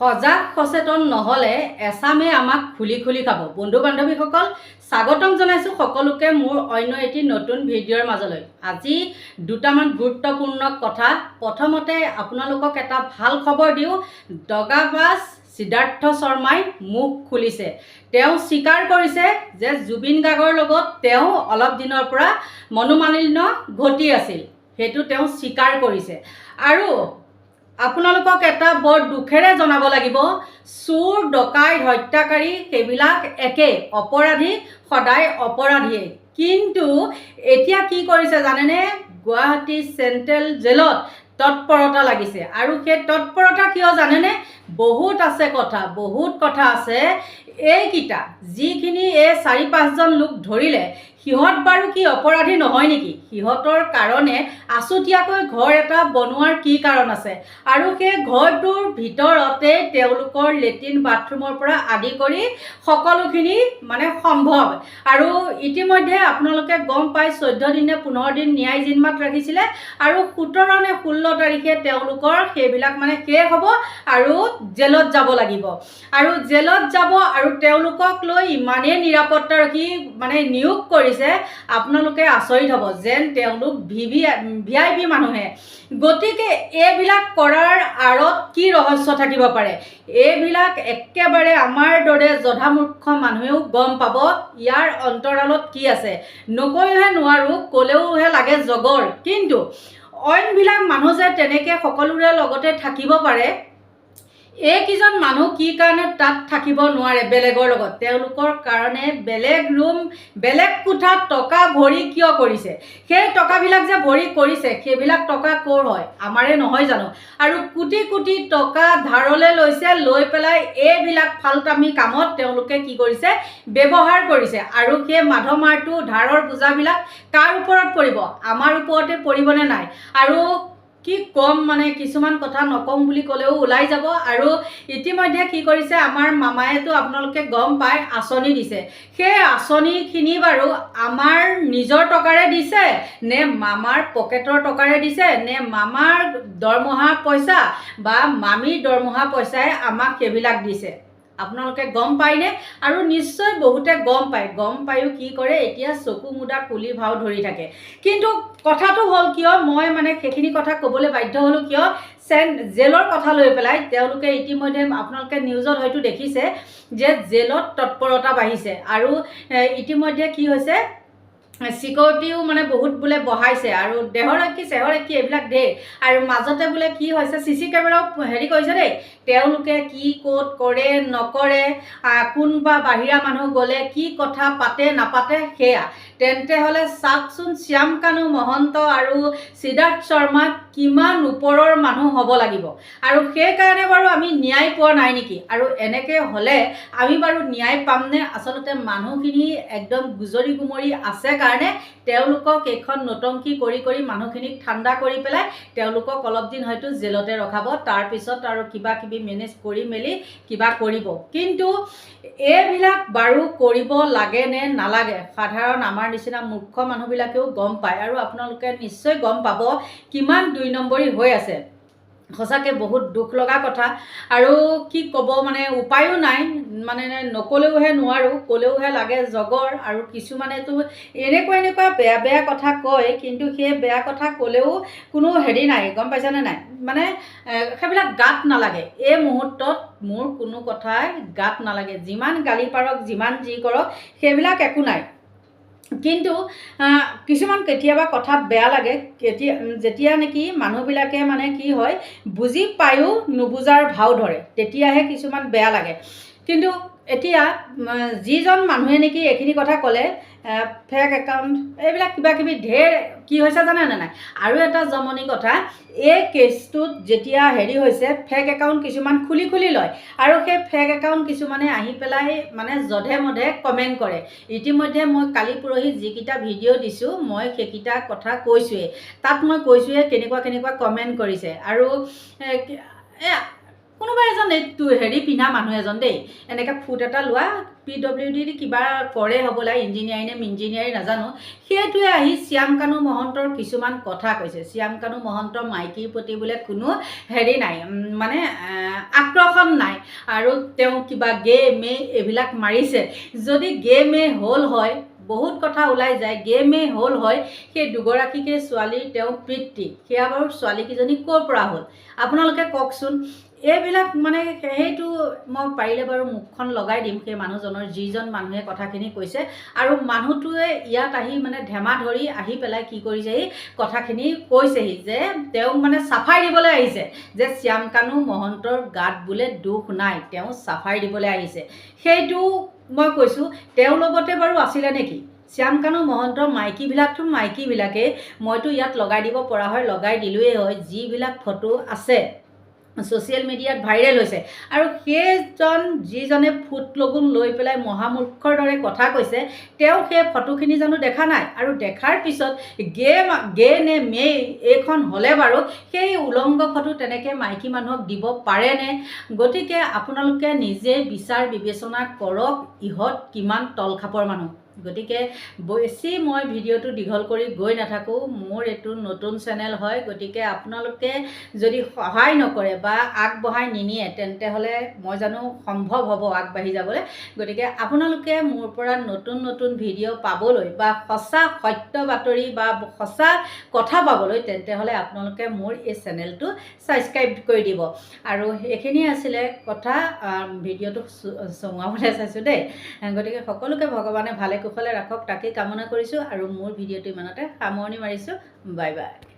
সজাগ সচেতন নহ'লে এছামে আমাক খুলি খুলি খাব। বন্ধু বান্ধৱীসকল, স্বাগতম জনাইছোঁ সকলোকে মোৰ অন্য এটি নতুন ভিডিঅ'ৰ মাজলৈ। আজি দুটামান গুৰুত্বপূৰ্ণ কথা। প্ৰথমতে আপোনালোকক এটা ভাল খবৰ দিওঁ, দগাবাজ সিদ্ধাৰ্থ শৰ্মাই মুখ খুলিছে। তেওঁ স্বীকাৰ কৰিছে যে জুবিন গাৰ্গৰ লগত তেওঁ অলপ দিনৰ পৰা মনোমালিন্য ঘটি আছিল, সেইটো তেওঁ স্বীকাৰ কৰিছে। আৰু আপোনালোকক এটা বৰ দুখেৰে জনাব লাগিব, চোৰ ডকাইত হত্যাকাৰী সেইবিলাক একে, অপৰাধী সদায় অপৰাধীয়ে। কিন্তু এতিয়া কি কৰিছে জানেনে, গুৱাহাটী চেণ্ট্ৰেল জেলত তৎপৰতা লাগিছে। আৰু সেই তৎপৰতা কিয় জানেনে, বহুত আছে কথা, বহুত কথা আছে। এইকেইটা যিখিনি এই 4-5জন লোক ধৰিলে, সিহঁত বাৰু কি অপৰাধী নহয় নেকি? সিহঁতৰ কাৰণে আছুতীয়াকৈ ঘৰ এটা বনোৱাৰ কি কাৰণ আছে? আৰু সেই ঘৰটোৰ ভিতৰতে তেওঁলোকৰ লেট্ৰিন বাথৰুমৰ পৰা আদি কৰি সকলোখিনি সম্ভৱ। আৰু ইতিমধ্যে আপোনালোকে গম পায় 14 দিন নে 15 দিন ন্যায় জিম্মাত ৰাখিছিলে, আৰু 17 নে 16 তাৰিখে তেওঁলোকৰ সেইবিলাক শেষ হ'ব আৰু জেলত যাব লাগিব। আৰু জেলত যাব, আৰু তেওঁলোকক লৈ ইমানেই নিৰাপত্তাৰক্ষী নিয়োগ কৰিছে, আপোনালোকে আচৰিত হ'ব, যেন তেওঁলোক VIP মানুহে। গতিকে এইবিলাক কৰাৰ আঁৰত কি ৰহস্য থাকিব পাৰে? এইবিলাক একেবাৰে আমাৰ দৰে জধামূৰ্খ মানুহেও গম পাব ইয়াৰ অন্তৰালত কি আছে। নকৈহে নোৱাৰোঁ, ক'লেওহে লাগে জগৰ। কিন্তু অইনবিলাক মানুহ যে তেনেকৈ সকলোৰে লগতে থাকিব পাৰে, এইকেইজন মানুহ কি কাৰণে তাত থাকিব নোৱাৰে বেলেগৰ লগত? তেওঁলোকৰ কাৰণে বেলেগ ৰুম, বেলেগ কোঠাত টকা ভৰি কিয় কৰিছে? সেই টকাবিলাক যে ভৰি কৰিছে, সেইবিলাক টকা ক'ৰ হয়? আমাৰে নহয় জানো? আৰু কোটি কোটি টকা ধাৰলৈ লৈছে, লৈ পেলাই এইবিলাক ফালতামি কামত তেওঁলোকে কি কৰিছে, ব্যৱহাৰ কৰিছে। আৰু সেই মাধমাৰটো ধাৰৰ বোজাবিলাক কাৰ ওপৰত পৰিব? আমাৰ ওপৰতে পৰিবনে নাই? আৰু কি কম, কিছুমান কথা নকম বুলি ক'লেও ওলাই যাব। আৰু ইতিমধ্যে কি কৰিছে, আমাৰ মামায়েতো আপোনালোকে গম পায় আঁচনি দিছে। সেই আঁচনিখিনি বাৰু আমাৰ নিজৰ টকাৰে দিছে নে মামাৰ পকেটৰ টকাৰে দিছে, নে মামাৰ দৰমহা পইচা বা মামীৰ দৰমহা পইচাই আমাক সেইবিলাক দিছে? আপোনালোকে গম পায়নে? আৰু নিশ্চয় বহুতে গম পায়। গম পায়ো কি কৰে, এতিয়া চকু মুদা কুলি ভাও ধৰি থাকে। কিন্তু কথাটো হ'ল কিয়, মই সেইখিনি কথা ক'বলৈ বাধ্য হ'লোঁ কিয়, জেলৰ কথা লৈ পেলাই তেওঁলোকে ইতিমধ্যে আপোনালোকে নিউজত হয়তো দেখিছে যে জেলত তৎপৰতা বাঢ়িছে। আৰু ইতিমধ্যে কি হৈছে, চিকিউৰিটিও বহুত বোলে বঢ়াইছে, আৰু দেহৰক্ষী চেহৰক্ষী এইবিলাক দেই। আৰু মাজতে বোলে কি হৈছে, CC কেমেৰাও কৰিছে দেই। তেওঁলোকে কি ক'ত কৰে নকৰে, কোনোবা বাহিৰা মানুহ গ'লে কি কথা পাতে নাপাতে, সেয়া। তেন্তে হ'লে চাওকচোন, শ্যাম কানু মহন্ত আৰু সিদ্ধাৰ্থ শৰ্মা কিমান ওপৰৰ মানুহ হ'ব লাগিব। আৰু সেইকাৰণে বাৰু আমি ন্যায় পোৱা নাই নেকি? আৰু এনেকৈ হ'লে আমি বাৰু ন্যায় পামনে? আচলতে মানুহখিনি একদম গুজৰি গুমৰি আছে কাৰণে তেওঁলোকক এইখন নতংকি কৰি কৰি মানুহখিনিক ঠাণ্ডা কৰি পেলাই তেওঁলোকক অলপ দিন হয়তো জেলতে ৰখাব। তাৰপিছত আৰু কিবা কিবি মেনেজ কৰি মেলি কিবা কৰিব। কিন্তু এইবিলাক বাৰু কৰিব লাগে নে নালাগে? সাধাৰণ আমাৰ নিচিনা মূৰ্খ মানুহবিলাকেও গম পায়, আৰু আপোনালোকে নিশ্চয় গম পাব কিমান 2 নম্বৰী হৈ আছে। সঁচাকৈ বহুত দুখ লগা কথা। আৰু কি ক'ব, উপায়ো নাই, নক'লেওহে নোৱাৰোঁ, ক'লেওহে লাগে জগৰ। আৰু কিছুমানেতো এনেকুৱা বেয়া বেয়া কথা কয়, কিন্তু সেই বেয়া কথা ক'লেও কোনো নাই, গম পাইছেনে নাই? সেইবিলাক গাত নালাগে। এই মুহূৰ্তত মোৰ কোনো কথাই গাত নালাগে। যিমান গালি পাৰক, যিমান যি কৰক, সেইবিলাক একো নাই। কিন্তু কিছুমান কেতিয়াবা কথাত বেয়া লাগে, যেতিয়া নেকি মানুহবিলাকে কি হয়, বুজি পায়ো নুবুজাৰ ভাও ধৰে, তেতিয়াহে কিছুমান বেয়া লাগে। কিন্তু এতিয়া যিজন মানুহে নেকি এইখিনি কথা ক'লে, ফেক একাউণ্ট এইবিলাক কিবা কিবি ঢেৰ কি হৈছে জানেনে নাই? আৰু এটা জমনি কথা, এই কেছটোত যেতিয়া হৈছে, ফেক একাউণ্ট কিছুমান খুলি খুলি লয়, আৰু সেই ফেক একাউণ্ট কিছুমানে আহি পেলাই জধে মধে কমেণ্ট কৰে। ইতিমধ্যে মই কালি পৰহি যিকেইটা ভিডিঅ' দিছোঁ, মই সেইকেইটা কথা কৈছোঁৱেই। তাত মই কৈছোঁৱে কেনেকুৱা কমেণ্ট কৰিছে। আৰু কোনোবা এজন হেৰি পিন্ধা মানুহ এজন দেই এনেকৈ ফুট এটা লোৱা PWD কিবা কৰে হ'বলা ইঞ্জিনিয়াৰিং নে ইঞ্জিনিয়াৰিং নাজানো সেইটোৱে আহি শ্যাম কানু মহন্তৰ কিছুমান কথা কৈছে শ্যাম কানু মহন্তৰ মাইকীৰ প্ৰতি বোলে কোনো হেৰি নাই মানে আকৰ্ষণ নাই আৰু তেওঁ কিবা গে মে এইবিলাক মাৰিছে যদি গে মে হ'ল হয় বহুত কথা ওলাই যায় গে মে হ'ল হয় সেই দুগৰাকীকে ছোৱালীৰ তেওঁ পিতৃ সেয়া বাৰু ছোৱালীকেইজনী ক'ৰ পৰা হ'ল আপোনালোকে কওকচোন এইবিলাক মানে সেইটো মই পাৰিলে বাৰু মুখখন লগাই দিম সেই মানুহজনৰ যিজন মানুহে কথাখিনি কৈছে আৰু মানুহটোৱে ইয়াত আহি মানে ধেমা ধৰি আহি পেলাই কি কৰিছে এই কথাখিনি কৈছেহি যে তেওঁ মানে চাফাই দিবলৈ আহিছে যে শ্যাম কানু মহন্তৰ গাত বোলে দুখ নাই তেওঁ চাফাই দিবলৈ আহিছে সেইটো মই কৈছোঁ তেওঁৰ লগতে বাৰু আছিলে নেকি শ্যাম কানু মহন্তৰ মাইকীবিলাকে মইতো ইয়াত লগাই দিব পৰা হয় লগাই দিলোৱেই হয় যিবিলাক ফটো আছে ছ'চিয়েল মিডিয়াত ভাইৰেল হৈছে আৰু সেইজন যিজনে ফুট লগুণ লৈ পেলাই মহামূৰ্খৰ দৰে কথা কৈছে তেওঁ সেই ফটোখিনি জানো দেখা নাই আৰু দেখাৰ পিছত গে নে মে এইখন হ'লে বাৰু সেই উলংগ ফটো তেনেকৈ মাইকী মানুহক দিব পাৰেনে গতিকে আপোনালোকে নিজে বিচাৰ বিবেচনা কৰক ইহঁত কিমান তলখাপৰ মানুহ গতিকে বেছি মই ভিডিঅ'টো দীঘল কৰি গৈ নাথাকোঁ মোৰ এইটো নতুন চেনেল হয় গতিকে আপোনালোকে যদি সহায় নকৰে বা আগবঢ়াই নিনিয়ে তেন্তে হ'লে মই জানো সম্ভৱ হ'ব আগবাঢ়ি যাবলৈ গতিকে আপোনালোকে মোৰ পৰা নতুন ভিডিঅ' পাবলৈ বা সঁচা সত্য বাতৰি বা সঁচা কথা পাবলৈ তেন্তে হ'লে আপোনালোকে মোৰ এই চেনেলটো ছাবস্ক্ৰাইব কৰি দিব আৰু এইখিনি আছিলে কথা ভিডিঅ'টো চমুৱাবলৈ চাইছোঁ দেই গতিকে সকলোকে ভগৱানে ভালে কুশলে ৰাখক তাকেই কামনা কৰিছোঁ আৰু মোৰ ভিডিঅ'টো ইমানতে সামৰণি মাৰিছোঁ বাই বাই